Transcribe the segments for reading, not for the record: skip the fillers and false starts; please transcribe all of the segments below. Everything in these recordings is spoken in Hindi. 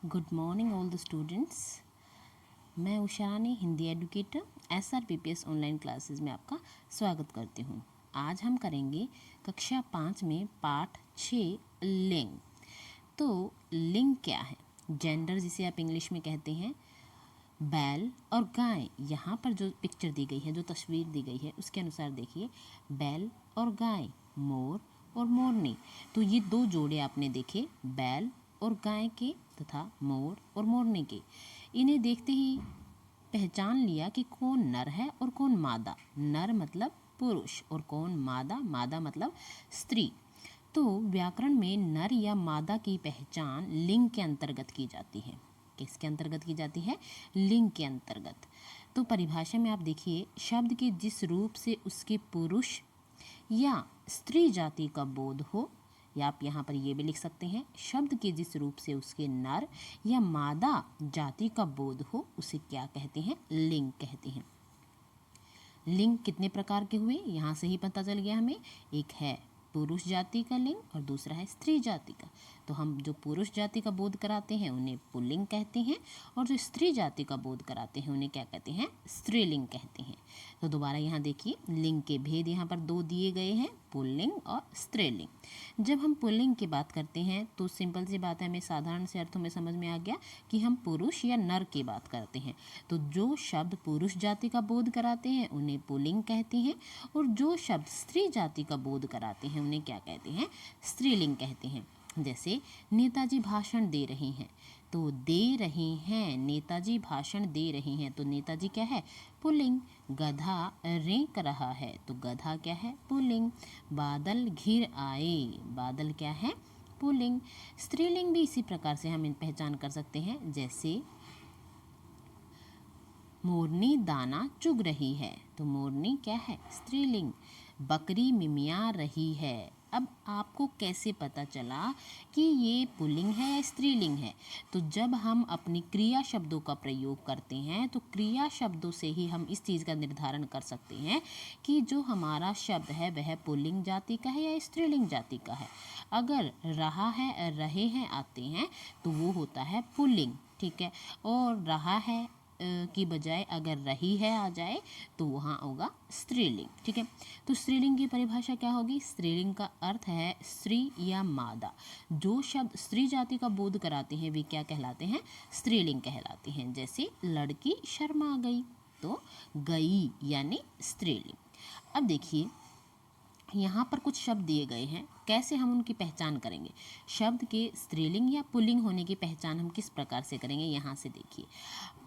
Good morning all the students. मैं Usharani, Hindi educator, SRPPS online classes में आपका स्वागत करती हूँ। आज हम करेंगे कक्षा 5 में पाठ 6 लिंग। तो लिंग क्या है? जेंडर जिसे आप इंग्लिश में कहते हैं। बैल और गाय, यहाँ पर जो पिक्चर दी गई है, जो तस्वीर दी गई है उसके अनुसार देखिए, बैल और गाय, मोर और मोरनी। तो ये दो जोड़े आपने देखे, बैल और गाय के तथा मोर और मोरनी के। इन्हें देखते ही पहचान लिया कि कौन नर है और कौन मादा। नर मतलब पुरुष और कौन मादा, मादा मतलब स्त्री। तो व्याकरण में नर या मादा की पहचान लिंग के अंतर्गत की जाती है। किसके अंतर्गत की जाती है? लिंग के अंतर्गत। तो परिभाषा में आप देखिए, शब्द के जिस रूप से उसके पुरुष या स्त्री जाति का बोध हो, या आप यहाँ पर ये भी लिख सकते हैं, शब्द के जिस रूप से उसके नर या मादा जाति का बोध हो, उसे क्या कहते हैं? लिंग कहते हैं। लिंग कितने प्रकार के हुए, यहाँ से ही पता चल गया हमें। एक है पुरुष जाति का लिंग और दूसरा है स्त्री जाति का। तो हम जो पुरुष जाति का बोध कराते हैं उन्हें पुल्लिंग कहते हैं, और जो स्त्री जाति का बोध कराते हैं उन्हें क्या कहते हैं? स्त्रीलिंग कहते हैं। तो दोबारा यहाँ देखिए, लिंग के भेद यहाँ पर दो दिए गए हैं, पुल्लिंग और स्त्रीलिंग। जब हम पुल्लिंग की बात करते हैं तो सिंपल सी बात है, हमें साधारण से अर्थों में समझ में आ गया कि हम पुरुष या नर की बात करते हैं। तो जो शब्द पुरुष जाति का बोध कराते हैं उन्हें पुल्लिंग कहते हैं, और जो शब्द स्त्री जाति का बोध कराते हैं उन्हें क्या कहते हैं? स्त्रीलिंग कहते हैं। जैसे नेताजी भाषण दे रहे हैं, तो दे रहे हैं, नेताजी भाषण दे रहे हैं, तो नेताजी क्या है? पुल्लिंग। गधा रेंक रहा है, तो गधा क्या है? पुल्लिंग। बादल घिर आए, बादल क्या है? पुल्लिंग। स्त्रीलिंग भी इसी प्रकार से हम पहचान कर सकते हैं। जैसे मोरनी दाना चुग रही है, तो मोरनी क्या है? स्त्रीलिंग। बकरी मिमिया रही है। अब आपको कैसे पता चला कि ये पुल्लिंग है या स्त्रीलिंग है? तो जब हम अपनी क्रिया शब्दों का प्रयोग करते हैं तो क्रिया शब्दों से ही हम इस चीज़ का निर्धारण कर सकते हैं कि जो हमारा शब्द है वह पुल्लिंग जाति का है या स्त्रीलिंग जाति का है। अगर रहा है, रहे हैं आते हैं तो वो होता है पुल्लिंग, ठीक है। और रहा है की बजाय अगर रही है आ जाए तो वहाँ होगा स्त्रीलिंग, ठीक है। तो स्त्रीलिंग की परिभाषा क्या होगी? स्त्रीलिंग का अर्थ है स्त्री या मादा। जो शब्द स्त्री जाति का बोध कराते हैं वे क्या कहलाते हैं? स्त्रीलिंग कहलाते हैं। जैसे लड़की शर्मा गई, तो गई यानी स्त्रीलिंग। अब देखिए, यहाँ पर कुछ शब्द दिए गए हैं, कैसे हम उनकी पहचान करेंगे? शब्द के स्त्रीलिंग या पुल्लिंग होने की पहचान हम किस प्रकार से करेंगे? यहाँ से देखिए,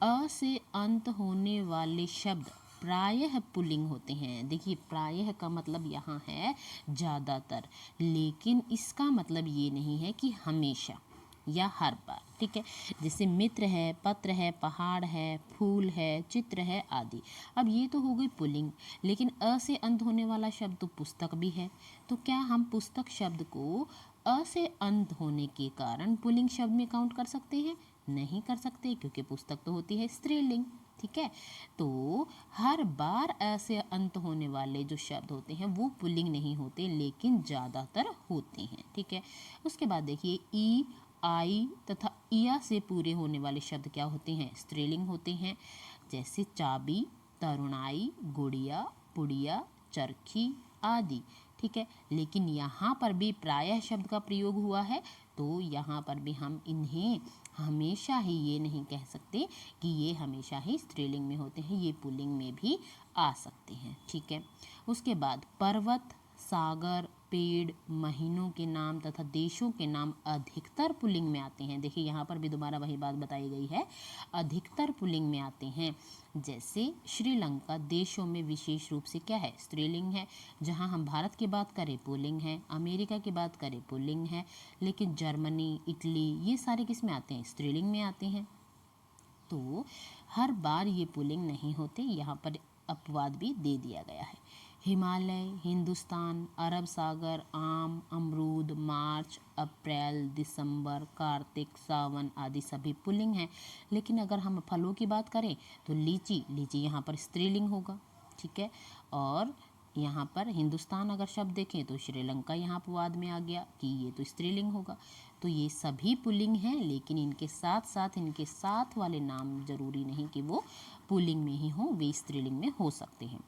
अ से अंत होने वाले शब्द प्रायः पुल्लिंग होते हैं। देखिए, प्रायः का मतलब यहाँ है ज़्यादातर, लेकिन इसका मतलब ये नहीं है कि हमेशा या हर बार, ठीक है। जैसे मित्र है, पत्र है, पहाड़ है, फूल है, चित्र है आदि। अब ये तो हो गई पुल्लिंग, लेकिन अ से अंत होने वाला शब्द तो पुस्तक भी है। तो क्या हम पुस्तक शब्द को अ से अंत होने के कारण पुल्लिंग शब्द में काउंट कर सकते हैं? नहीं कर सकते, क्योंकि पुस्तक तो होती है स्त्रीलिंग, ठीक है। तो हर बार अ से अंत होने वाले जो शब्द होते हैं वो पुल्लिंग नहीं होते, लेकिन ज़्यादातर होते हैं, ठीक है। उसके बाद देखिए, ई, आई तथा इया से पूरे होने वाले शब्द क्या होते हैं? स्त्रीलिंग होते हैं। जैसे चाबी, तरुणाई, गुड़िया, पुड़िया, चरखी आदि, ठीक है। लेकिन यहाँ पर भी प्रायः शब्द का प्रयोग हुआ है, तो यहाँ पर भी हम इन्हें हमेशा ही ये नहीं कह सकते कि ये हमेशा ही स्त्रीलिंग में होते हैं, ये पुल्लिंग में भी आ सकते हैं, ठीक है। उसके बाद पर्वत, सागर, पेड़, महीनों के नाम तथा देशों के नाम अधिकतर पुल्लिंग में आते हैं। देखिए, यहाँ पर भी दोबारा वही बात बताई गई है, अधिकतर पुल्लिंग में आते हैं। जैसे श्रीलंका देशों में विशेष रूप से क्या है? स्त्रीलिंग है। जहाँ हम भारत की बात करें पुल्लिंग है, अमेरिका की बात करें पुल्लिंग है, लेकिन जर्मनी, इटली ये सारे किस में आते हैं? स्त्रीलिंग में आते हैं। तो हर बार ये पुल्लिंग नहीं होते, यहाँ पर अपवाद भी दे दिया गया है। हिमालय, हिंदुस्तान, अरब सागर, आम, अमरूद, मार्च, अप्रैल, दिसंबर, कार्तिक, सावन आदि सभी पुल्लिंग हैं। लेकिन अगर हम फलों की बात करें तो लीची, लीची यहाँ पर स्त्रीलिंग होगा, ठीक है। और यहाँ पर हिंदुस्तान अगर शब्द देखें तो श्रीलंका यहाँ अपवाद में आ गया कि ये तो स्त्रीलिंग होगा। तो ये सभी पुल्लिंग हैं, लेकिन इनके साथ वाले नाम जरूरी नहीं कि वो पुल्लिंग में ही हो, वे स्त्रीलिंग में हो सकते हैं।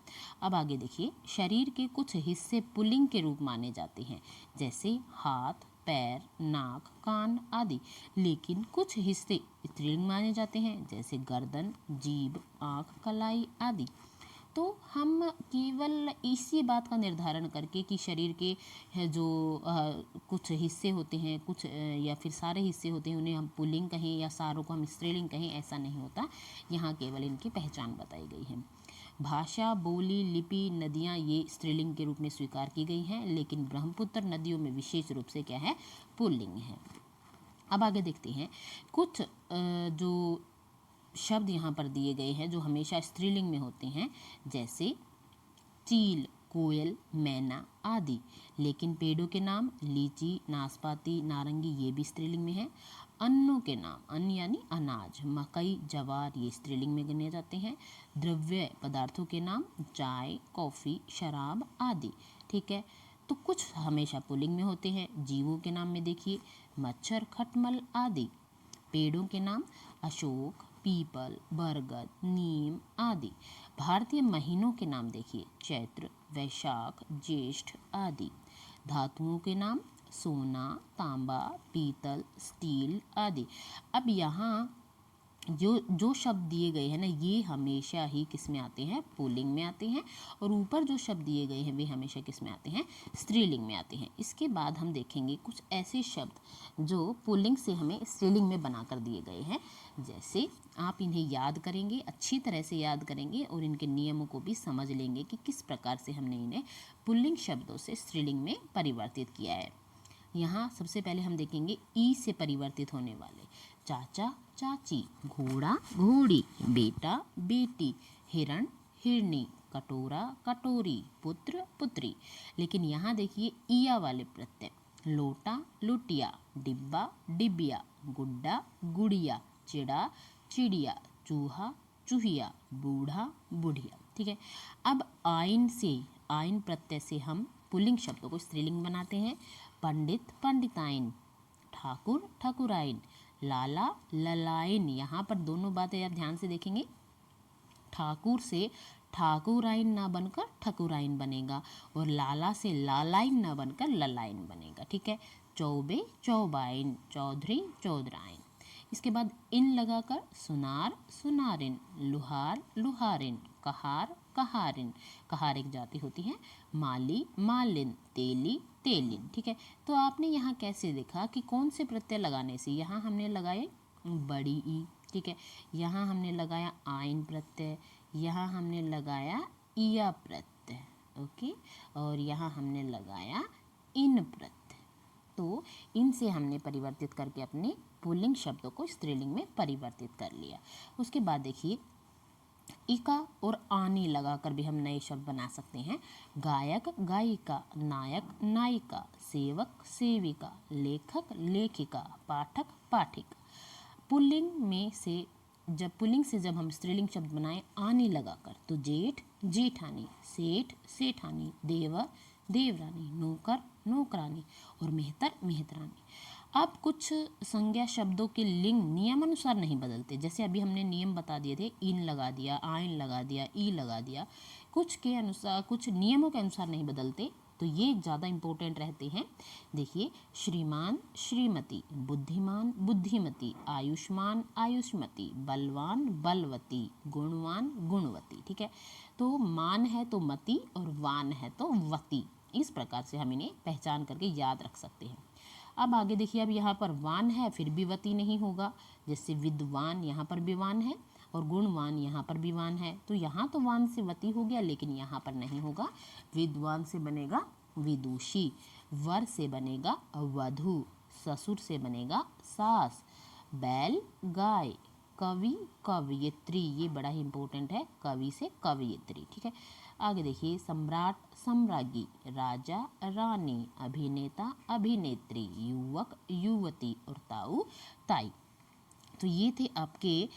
अब आगे देखिए, शरीर के कुछ हिस्से पुल्लिंग के रूप माने जाते हैं, जैसे हाथ, पैर, नाक, कान आदि, लेकिन कुछ हिस्से स्त्रीलिंग माने जाते हैं, जैसे गर्दन, जीभ, आँख, कलाई आदि। तो हम केवल इसी बात का निर्धारण करके कि शरीर के जो कुछ हिस्से होते हैं, कुछ या फिर सारे हिस्से होते हैं, उन्हें हम पुल्लिंग कहें या सारों को हम स्त्रीलिंग कहें, ऐसा नहीं होता। यहाँ केवल इनकी पहचान बताई गई है। भाषा, बोली, लिपि, नदियाँ ये स्त्रीलिंग के रूप में स्वीकार की गई हैं, लेकिन ब्रह्मपुत्र नदियों में विशेष रूप से क्या है, पुल्लिंग है। अब आगे देखते हैं कुछ जो शब्द यहाँ पर दिए गए हैं जो हमेशा स्त्रीलिंग में होते हैं, जैसे चील, कोयल, मैना आदि, लेकिन पेड़ों के नाम लीची, नाशपाती, नारंगी ये भी स्त्रीलिंग में है। अन्नों के नाम, अन्न यानी अनाज, मकई, जवार ये स्त्रीलिंग में गिने जाते हैं। द्रव्य पदार्थों के नाम चाय, कॉफ़ी, शराब आदि, ठीक है। तो कुछ हमेशा पुल्लिंग में होते हैं। जीवों के नाम में देखिए मच्छर, खटमल आदि। पेड़ों के नाम अशोक, पीपल, बरगद, नीम आदि। भारतीय महीनों के नाम देखिए चैत्र, वैशाख, ज्येष्ठ आदि। धातुओं के नाम सोना, तांबा, पीतल, स्टील आदि। अब यहाँ जो शब्द दिए गए हैं ना, ये हमेशा ही किस में आते हैं, पुल्लिंग में आते हैं, और ऊपर जो शब्द दिए गए हैं वे हमेशा किस में आते हैं, स्त्रीलिंग में आते हैं। इसके बाद हम देखेंगे कुछ ऐसे शब्द जो पुल्लिंग से हमें स्त्रीलिंग में बनाकर दिए गए हैं। जैसे आप इन्हें याद करेंगे, अच्छी तरह से याद करेंगे और इनके नियमों को भी समझ लेंगे कि किस प्रकार से हमने इन्हें पुल्लिंग शब्दों से स्त्रीलिंग में परिवर्तित किया है। यहाँ सबसे पहले हम देखेंगे ई से परिवर्तित होने वाले, चाचा, चाची, घोड़ा, घोड़ी, बेटा, बेटी, हिरण, हिरनी, कटोरा, कटोरी, पुत्र, पुत्री। लेकिन यहाँ देखिए ईया वाले प्रत्यय, लोटा, लुटिया, डिब्बा, डिबिया, गुड्डा, गुड़िया, चिड़ा, चिड़िया, चूहा, चूहिया, बूढ़ा, बुढ़िया, ठीक है। अब आइन प्रत्यय से हम पुल्लिंग शब्दों को स्त्रीलिंग बनाते हैं। पंडित, पंडिताइन, ठाकुर, ठाकुराइन, लाला, ललाइन। यहाँ पर दोनों बातें आप ध्यान से देखेंगे, ठाकुर से ठाकुराइन ना बनकर ठकुराइन बनेगा, और लाला से लालाइन ना बनकर ललाइन बनेगा, ठीक है। चौबे, चौबाइन, चौधरी, चौधराइन। इसके बाद इन लगाकर सुनार, सुनारिन, लुहार, लुहारिन, कहार, कहारिन। कहार एक जाति होती है। माली, मालिन, तेली, तेलिन, ठीक है। तो आपने यहाँ कैसे देखा कि कौन से प्रत्यय लगाने से, यहाँ हमने लगाए बड़ी ई, ठीक है। यहाँ हमने लगाया आइन प्रत्यय, यहाँ हमने लगाया इया प्रत्यय, ओके, और यहाँ हमने लगाया इन प्रत्यय। तो इनसे हमने परिवर्तित करके अपने पुल्लिंग शब्दों को स्त्रीलिंग में परिवर्तित कर लिया। उसके बाद देखिए इका और आने लगाकर भी हम नए शब्द बना सकते हैं। गायक, गायिका, नायक, नायिका, सेवक, सेविका, लेखक, लेखिका, पाठक, पाठिका। पुल्लिंग से जब हम स्त्रीलिंग शब्द बनाएं आने लगाकर, तो जेठ, जेठानी, सेठ, सेठानी, देवर, देवरानी, नौकर, नौकरानी और मेहतर, मेहतरानी। अब कुछ संज्ञा शब्दों के लिंग नियमानुसार नहीं बदलते, जैसे अभी हमने नियम बता दिए थे, इन लगा दिया, आइन लगा दिया, ई लगा दिया, कुछ के अनुसार, कुछ नियमों के अनुसार नहीं बदलते, तो ये ज़्यादा इम्पोर्टेंट रहते हैं। देखिए श्रीमान, श्रीमती, बुद्धिमान, बुद्धिमती, आयुष्मान, आयुष्मती, बलवान, बलवती, गुणवान, गुणवती, ठीक है। तो मान है तो मती और वान है तो वती, इस प्रकार से हम इन्हें पहचान करके याद रख सकते हैं। अब आगे देखिए, अब यहाँ पर वान है फिर भी वती नहीं होगा, जैसे विद्वान यहाँ पर भी वान है और गुणवान यहाँ पर भी वान है, तो यहाँ तो वान से वती हो गया, लेकिन यहाँ पर नहीं होगा। विद्वान से बनेगा विदुषी, वर से बनेगा वधु, ससुर से बनेगा सास, बैल गाय, कवि कवयित्री, ये बड़ा ही इंपॉर्टेंट है, कवि से कवयित्री, ठीक है। आगे देखिए सम्राट, सम्राज्ञी, राजा, रानी, अभिनेता, अभिनेत्री, युवक, युवती और ताऊ, ताई। तो ये थे आपके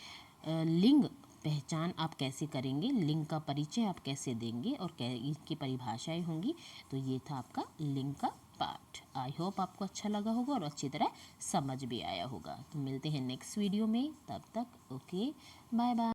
लिंग पहचान आप कैसे करेंगे, लिंग का परिचय आप कैसे देंगे और इसकी परिभाषाएं होंगी। तो ये था आपका लिंग का पार्ट। आई होप आपको अच्छा लगा होगा और अच्छी तरह समझ भी आया होगा। तो मिलते हैं नेक्स्ट वीडियो में, तब तक ओके, बाय बाय।